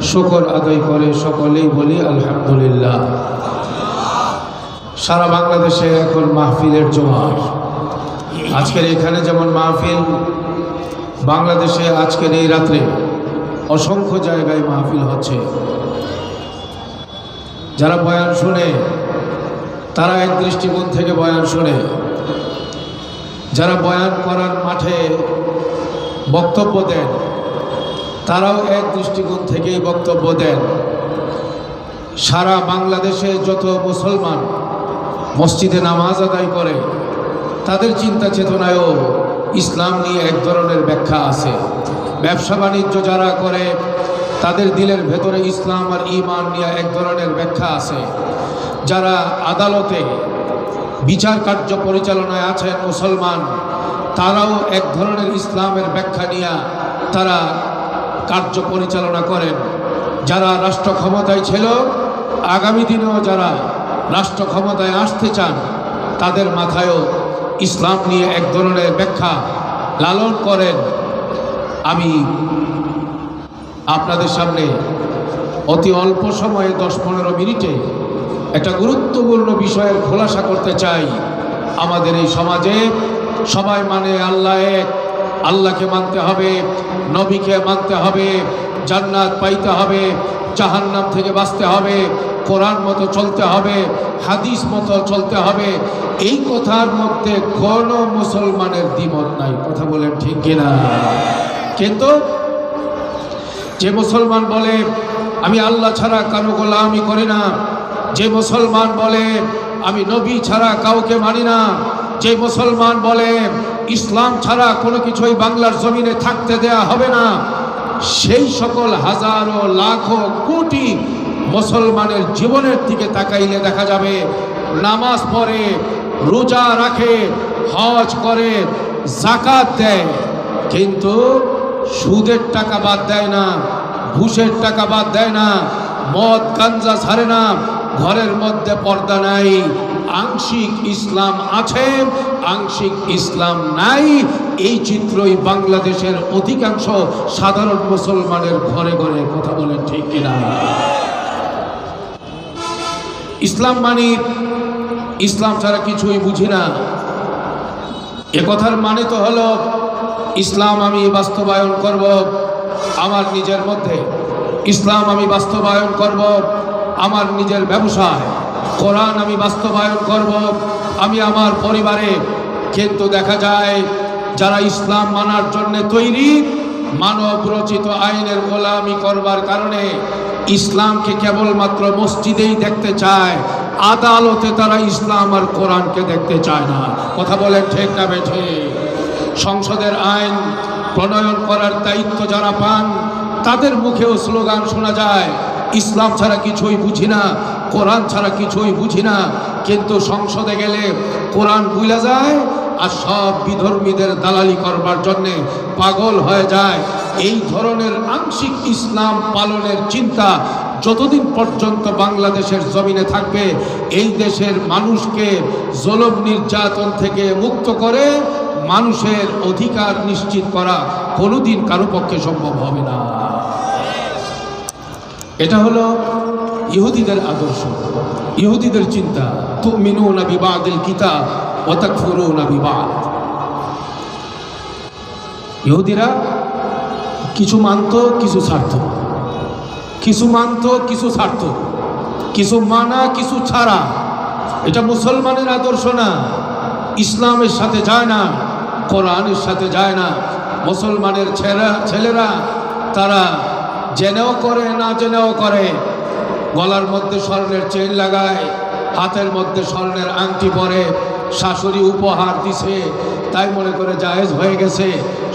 শুকর আদায় করে সকলেই বলি আলহামদুলিল্লাহ। সারা বাংলাদেশে এখন মাহফিলের জোয়ার। আজকের এখানে যেমন মাহফিল, বাংলাদেশে আজকের এই রাত্রে অসংখ্য জায়গায় মাহফিল হচ্ছে। যারা বয়ান শুনে তারা এক দৃষ্টিকোণ থেকে বয়ান শুনে, যারা বয়ান করার মাঠে বক্তব্য দেন তারাও এক দৃষ্টিকোণ থেকেই বক্তব্য দেন। সারা বাংলাদেশে যত মুসলমান মসজিদে নামাজ আদায় করে তাদের চিন্তা চেতনায়ও ইসলাম নিয়ে এক ধরনের ব্যাখ্যা আছে। ব্যবসা বাণিজ্য যারা করে তাদের দিলের ভেতরে ইসলাম আর ঈমান নিয়ে এক ধরনের ব্যাখ্যা আছে। যারা আদালতে বিচার কার্য পরিচালনায় আছেন মুসলমান, তারাও এক ধরনের ইসলামের ব্যাখ্যা নিয়ে তারা কার্য পরিচালনা করেন। যারা রাষ্ট্র ক্ষমতায় ছিল, আগামী দিনেও যারা রাষ্ট্র ক্ষমতায় আসতে চান, তাদের মাথায়ও ইসলাম নিয়ে এক ধরনের ব্যাখ্যা লালন করেন। আমি আপনাদের সামনে অতি অল্প সময়ে 10-15 মিনিটে একটা গুরুত্বপূর্ণ বিষয়ের খোলাসা করতে চাই। আমাদের এই সমাজে সবাই মানে আল্লাহ এক, আল্লাহকে মানতে হবে, নবীকে মানতে হবে, জান্নাত পাইতে হবে, জাহান্নাম থেকে বাঁচতে হবে, কোরআন মতো চলতে হবে, হাদিস মতো চলতে হবে। এই কথার মধ্যে কোনো মুসলমানের দ্বিমত নাই। কথা বলেন ঠিক কিনা? কিন্তু যে মুসলমান বলে আমি আল্লাহ ছাড়া কারো গোলামি করি না, যে মুসলমান বলে আমি নবী ছাড়া কাউকে মানি না, যে মুসলমান বলে ইসলাম ছাড়া কোনো কিছুই বাংলার জমিনে থাকতে দেয়া হবে না, সেই সকল হাজারো লাখো কোটি মুসলমানের জীবনের দিকে তাকাইলে দেখা যাবে নামাজ পড়ে, রোজা রাখে, হজ করে, যাকাত দেয়, কিন্তু সুদের টাকা বাদ দেয় না, ঘুষের টাকা বাদ দেয় না, মদ গাঞ্জা ছাড়ে না, ঘরের মধ্যে পর্দা নাই। আংশিক ইসলাম আছে, আংশিক ইসলাম নাই। এই চিত্রই বাংলাদেশের অধিকাংশ সাধারণ মুসলমানের ঘরে ঘরে। কথা বলেন ঠিক কিনা? ইসলাম মানি ইসলাম ছাড়া কিছুই বুঝি না, এ কথার মানে তো হলো ইসলাম আমি বাস্তবায়ন করব আমার নিজের মধ্যে, ইসলাম আমি বাস্তবায়ন করব আমার নিজের ব্যবসায়, কোরআন আমি বাস্তবায়ন করব আমি আমার পরিবারে। কিন্তু দেখা যায় যারা ইসলাম মানার জন্য তৈরি, মানব রচিত আইনের গোলামি করবার কারণে ইসলামকে কেবলমাত্র মসজিদেই দেখতে চায়, আদালতে তারা ইসলাম আর কোরআনকে দেখতে চায় না। কথা বলেন ঠিক না বেঠে? সংসদের আইন প্রণয়ন করার দায়িত্ব যারা পান, তাদের মুখেও স্লোগান শোনা যায় ইসলাম ছাড়া কিছুই বুঝি না, কোরআন ছাড়া কিছুই বুঝি না। কিন্তু সংসদে গেলে কোরআন ভুলে যায় আর সব বিধর্মীদের দালালি করবার জন্যে পাগল হয়ে যায়। এই ধরনের আংশিক ইসলাম পালনের চিন্তা যতদিন পর্যন্ত বাংলাদেশের জমিনে থাকবে, এই দেশের মানুষকে জুলুম নির্যাতন থেকে মুক্ত করে মানুষের অধিকার নিশ্চিত করা কোনোদিন কারো পক্ষে সম্ভব হবে না। এটা হলো ইহুদিদের আদর্শ, ইহুদিদের চিন্তা। তুমিনুনা বিবাদিল কিতাব ওয়া তাকফুরুনা বিবাদ। ইহুদিরা কিছু মানত, কিছু ছাড়ত, কিছু মানত, কিছু ছাড়ত, কিছু মানা, কিছু ছাড়া। এটা মুসলমানের আদর্শ না, ইসলামের সাথে যায় না, কোরআনের সাথে যায় না। মুসলমানের ছেলেরা তারা জেনেও করে, না জেনেও করে, গলার মধ্যে স্বর্ণের চেইন লাগায়, হাতের মধ্যে স্বর্ণের আংটি পরে, শাশুড়ি উপহার দিছে তাই মনে করে জায়েজ হয়ে গেছে,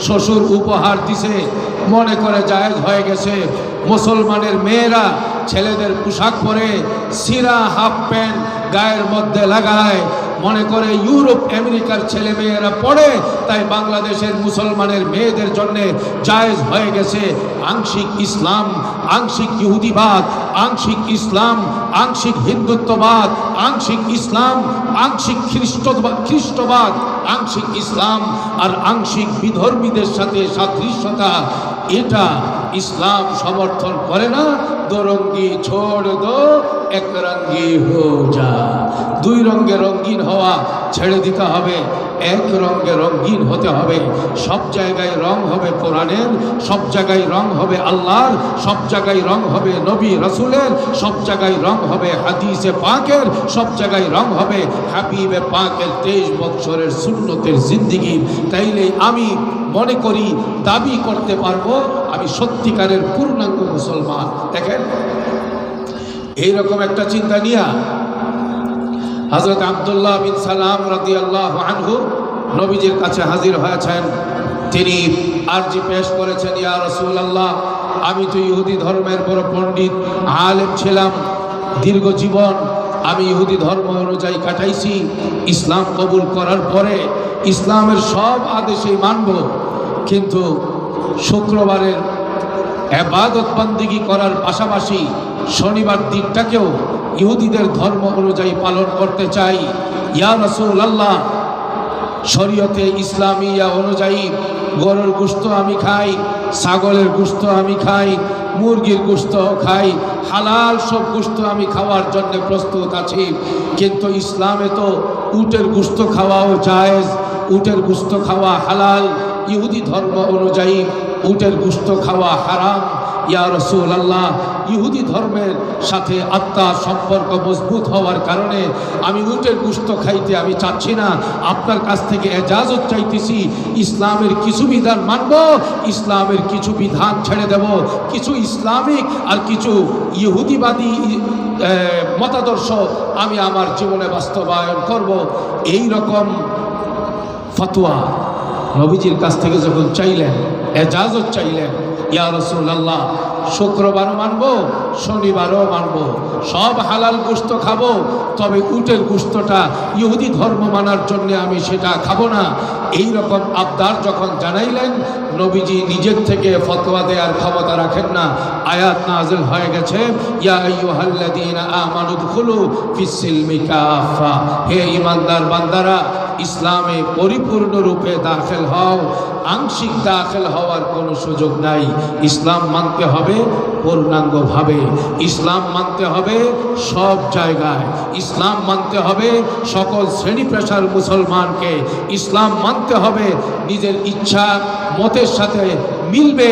শ্বশুর উপহার দিছে মনে করে জায়েজ হয়ে গেছে। মুসলমানের মেয়েরা ছেলেদের পোশাক পরে সিরা হাফ প্যান্ট গায়ের মধ্যে লাগায়, মনে করে ইউরোপ আমেরিকার ছেলে মেয়েরা পড়ে তাই বাংলাদেশের মুসলমানের মেয়েদের জন্য জায়েজ হয়ে গেছে। আংশিক ইসলাম, আংশিক ইহুদিবাদ, আংশিক ইসলাম, আংশিক হিন্দুত্ববাদ, আংশিক ইসলাম, আংশিক খ্রিস্টবাদ, আংশিক ইসলাম আর আংশিক বিধর্মীদের সাথে সাদৃশ্যতা, এটা ইসলাম সমর্থন করে না। দো রঙ্গি ছোড় দো, এক রঙ্গি হো যা। দুই রঙে রঙিন হওয়া ছেড়ে দিতে হবে, এক রঙে রঙিন হতে হবে। সব জায়গায় রং হবে কোরআনের, সব জায়গায় রং হবে আল্লাহর, সব জায়গায় রং হবে নবী রাসূলের, সব জায়গায় রং হবে হাদিসে পাকের, সব জায়গায় রং হবে হাবিবে পাকের 23 বছরের সুন্নতের জিন্দেগি। তাইলে আমি মনে করি, দাবি করতে পারবো আমি সত্যিকারের পূর্ণাঙ্গ মুসলমান। দেখেন, এইরকম একটা চিন্তা নিয়ে হযরত আব্দুল্লাহ বিন সালাম রাদিয়াল্লাহু আনহু নবীজির কাছে হাজির হয়েছেন। তিনি আরজি পেশ করেছেন, ইয়া রাসূলুল্লাহ, আমি তো ইহুদি ধর্মের বড় পণ্ডিত আলেম ছিলাম, দীর্ঘ জীবন আমি ইহুদি ধর্ম অনুযায়ী কাটাইছি। ইসলাম কবুল করার পরে ইসলামের সব আদেশই মানব, কিন্তু শুক্রবারের ইবাদত বন্দেগী করার পাশাপাশি শনিবার দিনটাকেও ইহুদিদের ধর্ম অনুযায়ী পালন করতে চাই। ইয়া রাসূলুল্লাহ, শরীয়তে ইসলামিয়া অনুযায়ী গরুর গোশত আমি খাই, ছাগলের গোশত আমি খাই, মুরগির গোশত খাই, হালাল সব গোশত আমি খাওয়ার জন্য প্রস্তুত আছি। কিন্তু ইসলামে তো উটের গোশত খাওয়াও জায়েজ, উটের গোশত খাওয়া হালাল। ইহুদি ধর্ম অনুযায়ী উটের গোশত খাওয়া হারাম। ইয়া রাসূলুল্লাহ, ইহুদি ধর্মের সাথে আত্মার সম্পর্ক মজবুত হওয়ার কারণে আমি উটের গোশত খাইতে আমি চাচ্ছি না, আপনার কাছ থেকে এজাজত চাইতেছি। ইসলামের কিছু বিধান মানব, ইসলামের কিছু বিধান ছেড়ে দেব, কিছু ইসলামিক আর কিছু ইহুদিবাদী মতাদর্শ আমি আমার জীবনে বাস্তবায়ন করব। এই রকম ফতোয়া নবীজির কাছ থেকে যখন চাইলেন, এজাজত চাইলেন, ইয়া রাসূলুল্লাহ, শুক্রবারও মানব, শনিবারও মানব, সব হালাল গোশত খাবো, তবে উটের গোশতটা ইহুদি ধর্ম মানার জন্য আমি সেটা খাবো না। এই রকম আবদার যখন জানাইলেন, নবীজি নিজের থেকে ফতোয়া দেওয়ার ক্ষমতা রাখেন না। আয়াত নাযিল হয়ে গেছে, ইয়া আইয়ুহাল্লাযীনা আমানু দুখুলু ফিস-সিলমি কাফা, হে ঈমানদার বান্দারা, ইসলামে পরিপূর্ণরূপে দাখিল হও, আংশিক দাখিল হওয়ার কোনো সুযোগ নাই। ইসলাম মানতে হবে পূর্ণাঙ্গভাবে, ইসলাম মানতে হবে সব জায়গায়, ইসলাম মানতে হবে সকল শ্রেণী পেশার মুসলমানকে, ইসলাম মানতে হবে নিজের ইচ্ছা মতের সাথে মিলবে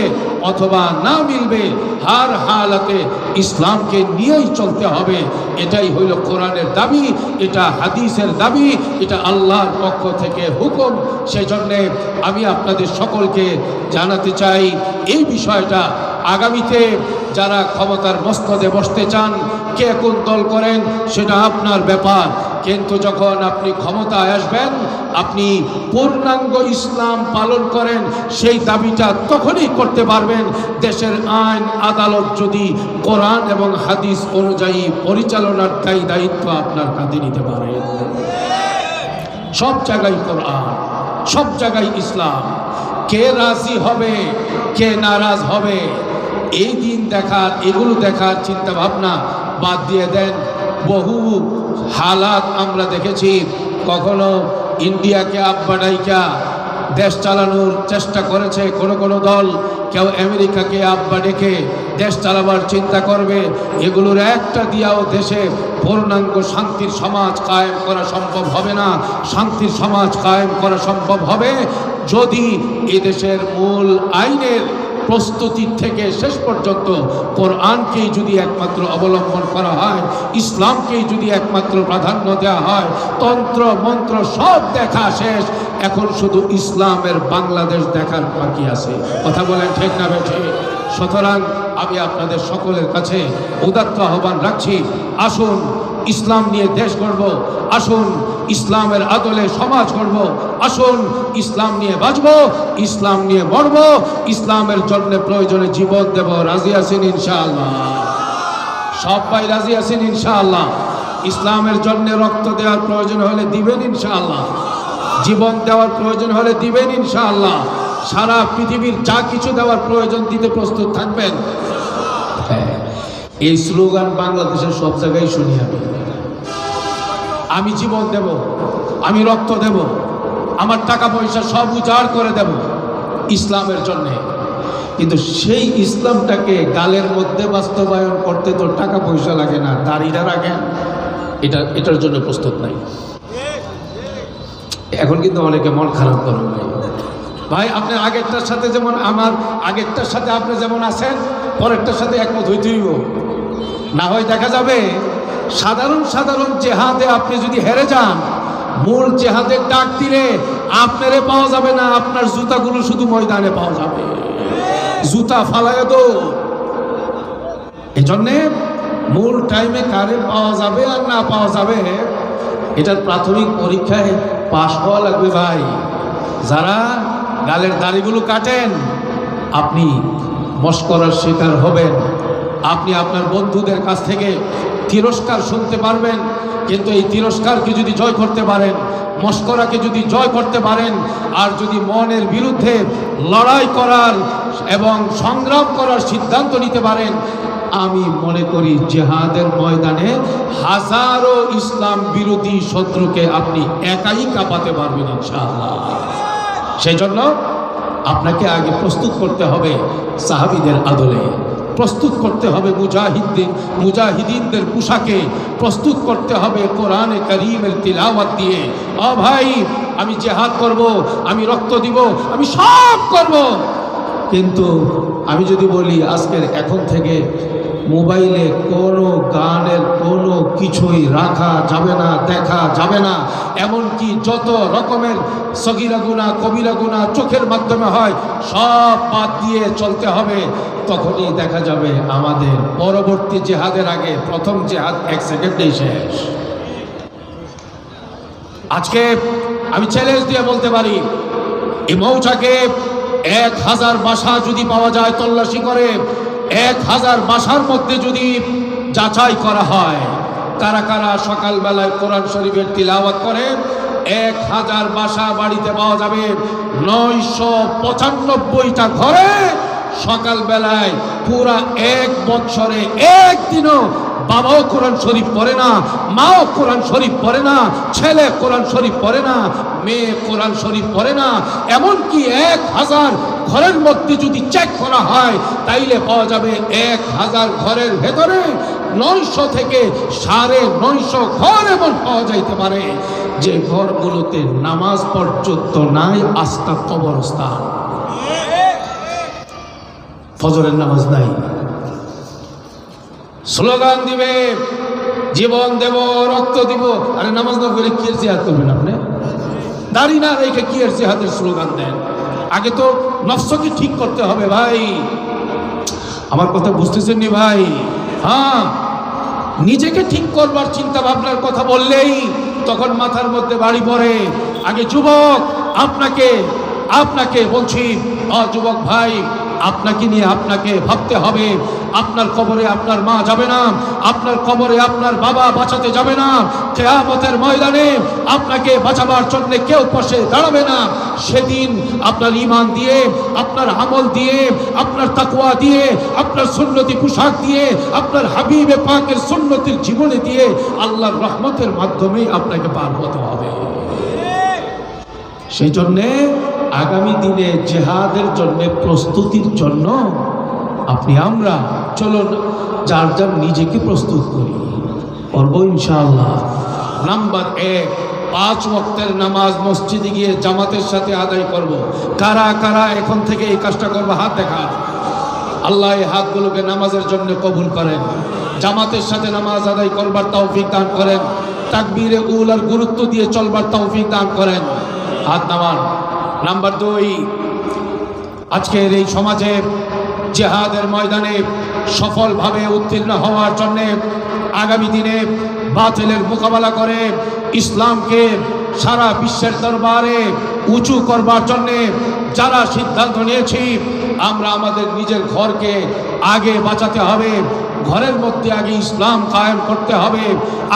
অথবা না মিলবে, হার হালাতে ইসলামকে নিয়েই চলতে হবে। এটাই হইল কোরআনের দাবি, এটা হাদিসের দাবি, এটা আল্লাহর পক্ষ থেকে হুকুম। সেই জন্যে আমি আপনাদের সকলকে জানাতে চাই এই বিষয়টা। আগামীতে যারা ক্ষমতার মস্তদে বসতে চান, কে কোন দল করেন সেটা আপনার ব্যাপার, কিন্তু যখন আপনি ক্ষমতায় আসবেন, আপনি পূর্ণাঙ্গ ইসলাম পালন করেন, সেই দাবিটা তখনই করতে পারবেন দেশের আইন আদালত যদি কোরআন এবং হাদিস অনুযায়ী পরিচালনার দায়িত্ব আপনার কাঁধে নিতে পারেন। সব জায়গায় কোরআন, সব জায়গায় ইসলাম। কে রাজি হবে, কে নারাজ হবে, এই দিন দেখার, এগুলো দেখার চিন্তা ভাবনা বাদ দিয়ে দেন। বহু হালাত আমরা দেখেছি, কখনো ইন্ডিয়াকে আব্বা ডাইকা দেশ চালানোর চেষ্টা করেছে কোনো দল, কেউ আমেরিকাকে আব্বা ডেকে দেশ চালাবার চিন্তা করবে। এগুলোর একটা দিয়াও দেশে পূর্ণাঙ্গ শান্তির সমাজ কায়েম করা সম্ভব হবে না। শান্তির সমাজ কায়েম করা সম্ভব হবে যদি এদেশের মূল আইনের প্রস্তুতির থেকে শেষ পর্যন্ত কোরআনকেই যদি একমাত্র অবলম্বন করা হয়, ইসলামকেই যদি একমাত্র প্রাধান্য দেওয়া হয়। তন্ত্র মন্ত্র সব দেখা শেষ, এখন শুধু ইসলামের বাংলাদেশ দেখার বাকি আছে। কথা বলেন ঠিক না বেঠে? সুতরাং আমি আপনাদের সকলের কাছে উদাত্ত আহ্বান রাখছি, আসুন ইসলাম নিয়ে দেশ গড়ব, আসুন ইসলামের আদলে সমাজ গড়ব, আসুন ইসলাম নিয়ে বাঁচব, ইসলাম নিয়ে মরব, ইসলামের জন্য প্রয়োজনে জীবন দেব। রাজি আছেন ইনশাআল্লাহ? সবাই রাজি আছেন ইনশাআল্লাহ? ইসলামের জন্য রক্ত দেওয়ার প্রয়োজন হলে দিবেন ইনশাআল্লাহ, জীবন দেওয়ার প্রয়োজন হলে দিবেন ইনশাআল্লাহ, সারা পৃথিবীর যা কিছু দেওয়ার প্রয়োজন দিতে প্রস্তুত থাকবেন। এই স্লোগান বাংলাদেশের সব জায়গায় শুনি আমি জীবন দেব, আমি রক্ত দেব, আমার টাকা পয়সা সব উজাড় করে দেব ইসলামের জন্যে। কিন্তু সেই ইসলামটাকে গালের মধ্যে বাস্তবায়ন করতে তো টাকা পয়সা লাগে না, দাড়িটা রাখেন, এটার জন্য প্রস্তুত নাই। এখন কিন্তু অনেকে মন খারাপ করেন ভাই, আপনার আগেরটার সাথে যেমন আমার আগেরটার সাথে আপনি যেমন আছেন, পরেরটার সাথে একমত হইতে হইব, না হয় দেখা যাবে সাধারণ জেহাদে আপনি যদি হেরে যান, মূল জেহাদের ডাক দিলে আপনারে পাওয়া যাবে না, আপনার জুতাগুলো শুধু ময়দানে পাওয়া যাবে, জুতা ফালায় তো। এই জন্যে মূল টাইমে কারে পাওয়া যাবে আর না পাওয়া যাবে, এটার প্রাথমিক পরীক্ষায় পাশ হওয়া লাগবে ভাই। যারা গালের দাড়িগুলো কাটেন, আপনি মশকরার শিকার হবেন, আপনি আপনার বন্ধুদের কাছ থেকে তিরস্কার শুনতে পারবেন, কিন্তু এই তিরস্কারকে যদি জয় করতে পারেন, মশকরাকে যদি জয় করতে পারেন, আর যদি মনের বিরুদ্ধে লড়াই করার এবং সংগ্রাম করার সিদ্ধান্ত নিতে পারেন, আমি মনে করি জিহাদের ময়দানে হাজারো ইসলাম বিরোধী শত্রুকে আপনি একাই কাঁপাতে পারবেন ইনশাআল্লাহ। সেই জন্য আপনাকে আগে প্রস্তুত করতে হবে সাহাবীদের আদলে, প্রস্তুত করতে হবে মুজাহিদিনদের পোশাকে, প্রস্তুত করতে হবে কোরআনে কারীমের তিলাওয়াত দিয়ে। ও ভাই, আমি জিহাদ করব, আমি রক্ত দিব, আমি সব করব, কিন্তু আমি যদি বলি আজকের এখন থেকে মোবাইলে কোনো গানের কোনো কিছুই রাখা যাবে না, দেখা যাবে না, এমনকি যত রকমের সগীরা গুনাহ কবিরা গুনাহ চোখের মাধ্যমে হয় সব বাদ দিয়ে চলতে হবে, তখনই দেখা যাবে আমাদের পরবর্তী জেহাদের আগে প্রথম জেহাদ 1 সেকেন্ডেই শেষ। আজকে আমি চ্যালেঞ্জ দিয়ে বলতে পারি, এই মৌচাকে 1000 বাসা যদি পাওয়া যায়, তল্লাশি করে 1000 বাসার মধ্যে যদি যাচাই করা হয় কারা কারা সকালবেলায় কোরআন শরীফের তিলাওয়াত করে, 1000 বাসা বাড়িতে পাওয়া যাবে। 995টা ঘরে সকালবেলায় পুরা 1 বছরে একদিনও বাবাও কোরআন শরীফ পড়ে না, মাও কোরআন শরীফ পড়ে না, ছেলে কোরআন শরীফ পড়ে না, মেয়ে কোরআন শরীফ পড়ে না। এমনকি 1000 ঘরের মধ্যে যদি চেক করা হয় তাইলে পাওয়া যাবে 1000 ঘরের ভেতরে 900 থেকে 950 ঘর এমন পাওয়া যাইতে পারে যে ঘরগুলোতে নামাজ পর্যন্ত নাই, আস্থা কবরস্থান, ফজরের নামাজ নাই। স্লোগান দিবে জীবন দেব, রক্ত দিব, আরে নামাজ না পড়লে কি এর জিহাদ করবেন আপনি? দাড়ি না রেখে কি এর জিহাদের স্লোগান দেন? আগে তো নফসকে ঠিক করতে হবে ভাই। আমার কথা বুঝতেছেন নি ভাই? হ্যাঁ, নিজেকে ঠিক করবার চিন্তা ভাবনার কথা বললেই তখন মাথার মধ্যে বাড়ি পড়ে। আগে যুবক, আপনাকে বলছি, যুবক ভাই, আপনাকে নিয়ে আপনাকে ভাবতে হবে। আপনার কবরে আপনার মা যাবে না, আপনার কবরে আপনার বাবা বাঁচাতে যাবে না, কিয়ামতের ময়দানে আপনাকে বাঁচাবার জন্য কেউ পাশে দাঁড়াবে না। সেদিন আপনার ঈমান দিয়ে, আপনার আমল দিয়ে, আপনার তাকওয়া দিয়ে, আপনার সুন্নতি পোশাক দিয়ে, আপনার হাবিবে পাকের সুন্নতির জীবনে দিয়ে আল্লাহর রহমতের মাধ্যমে আপনাকে পার হতে হবে। সেই জন্যে আগামী দিনে জিহাদের জন্য প্রস্তুতির জন্য আমরা চলুন যার যার নিজেকে প্রস্তুত করি, করবো ইনশাআল্লাহ। নাম্বার 1, 5 ওয়াক্তের নামাজ মসজিদে গিয়ে জামাতের সাথে আদায় করব। কারা কারা এখন থেকে এই কাজটা করবো? হাত দেখা। আল্লাহ এই হাতগুলোকে নামাজের জন্য কবুল করেন, জামাতের সাথে নামাজ আদায় করবার তৌফিক দান করেন, তাকবীরে উলার গুরুত্ব দিয়ে চলবার তৌফিক দান করেন। হাত নামান। নাম্বার 2, আজকের এই সমাজে জিহাদের ময়দানে সফলভাবে উত্তীর্ণ হওয়ার জন্য আগামী দিনে বাতিলের মোকাবেলা করে ইসলামকে সারা বিশ্বের দরবারে উঁচু করবার জন্য যারা সিদ্ধান্ত নিয়েছি, আমরা আমাদের নিজের ঘরকে আগে বাঁচাতে হবে, ঘরের মধ্যে আগে ইসলাম কায়েম করতে হবে।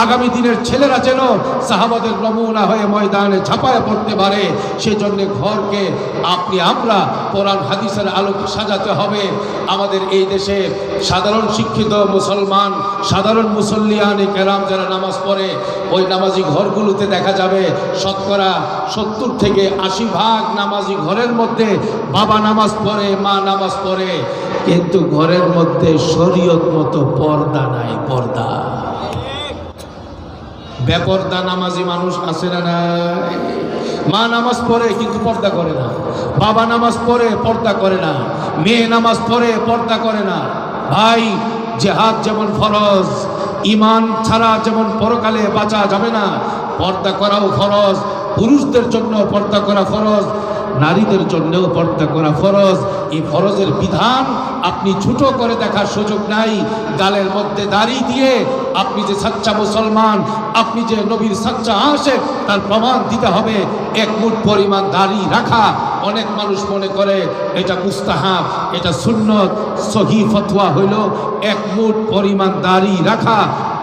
আগামী দিনের ছেলেরা যেন সাহাবাদের নমুনা হয়ে ময়দানে ঝাঁপায় পড়তে পারে, সেই জন্য ঘরকে আমরা কোরআন হাদিসের আলোকে সাজাতে হবে। আমাদের এই দেশে সাধারণ শিক্ষিত মুসলমান, সাধারণ মুসল্লিয়ানে কেরাম যারা নামাজ পড়ে, ওই নামাজি ঘরগুলোতে দেখা যাবে শতকরা 70 থেকে 80 ভাগ নামাজি ঘরের মধ্যে বাবা নামাজ পড়ে, মা মা নামাজ পড়ে, কিন্তু ঘরের মধ্যে শরীয়ত মতো পর্দা নাই। পর্দা, বেপর্দা নামাজি মানুষ আছে না নাই? মা নামাজ পড়ে কিন্তু পর্দা করে না, বাবা নামাজ পড়ে পর্দা করে না, মেয়ে নামাজ পড়ে পর্দা করে না। ভাই, জিহাদ যেমন ফরজ, ঈমান ছাড়া যেমন পরকালে বাঁচা যাবে না, পর্দা করাও ফরজ। পুরুষদের জন্য পর্দা করা ফরজ, নারীদের জন্যও পর্দা করা ফরজ। এই ফরজের বিধান আপনি ছোট করে দেখার সুযোগ নাই। গালের মধ্যে দাড়ি দিয়ে আপনি যে সাচ্চা মুসলমান, আপনি যে নবীর সাচ্চা আশেক, তার প্রমাণ দিতে হবে। এক মুঠ পরিমাণ দাড়ি রাখা, অনেক মানুষ মনে করে এটা মুস্তাহাব, এটা সুন্নত। সহি ফতোয়া হইল এক মুঠ পরিমাণ দাড়ি রাখা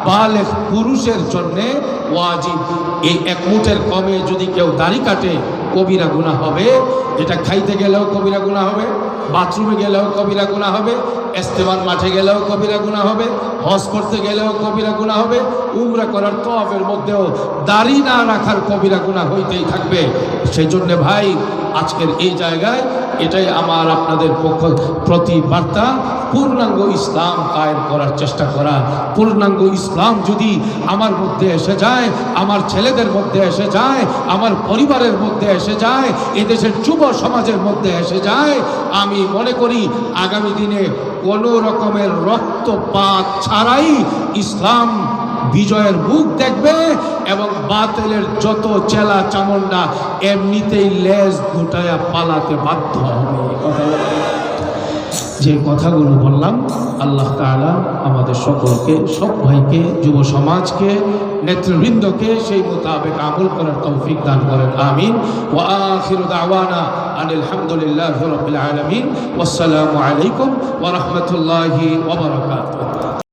বালেগ পুরুষের জন্যে ওয়াজিব। এই এক মুঠের কমে যদি কেউ দাড়ি কাটে কবিরা গুনাহ হবে। এটা খাইতে গেলেও কবিরা গুনাহ হবে, বাথরুমে গেলেও কবিরা গুনাহ হবে, ইস্তেমার মাঠে গেলেও কবিরা গুনাহ হবে, হজ করতে গেলেও কবিরা গুনাহ হবে, উমরা করার তওয়াফের মধ্যেও দাড়ি না রাখার কবিরা গুনাহ হইতেই থাকবে। সেই জন্য ভাই, আজকের এই জায়গায় এটাই আমার আপনাদের প্রতি বার্তা, পূর্ণাঙ্গ ইসলাম কায়েম করার চেষ্টা করা। পূর্ণাঙ্গ ইসলাম যদি আমার মধ্যে এসে যায়, আমার ছেলেদের মধ্যে এসে যায়, আমার পরিবারের মধ্যে এসে যায়, এদেশের যুব সমাজের মধ্যে এসে যায়, আমি মনে করি আগামী দিনে কোনো রকমের রক্তপাত ছাড়াই ইসলাম বিজয়ের মুখ দেখবে এবং বাতিলের যত চেলা চামুন্ডা এমনিতেই লেজ গুটায়া পালাতে বাধ্য হবে। যে কথাগুলো বললাম, আল্লাহ তাআলা আমাদের সকলকে, সব ভাইকে, যুব সমাজকে, নেতৃবৃন্দকে সেই মোতাবেক আমল করার তৌফিক দান করেন। আমিন। ওয়া আখিরু দাওয়ানা আনিল হামদুলিল্লাহি রাব্বিল আলামিন। ওয়াসসালামু আলাইকুম ওয়া রাহমাতুল্লাহি ওয়া বারাকাতুহু।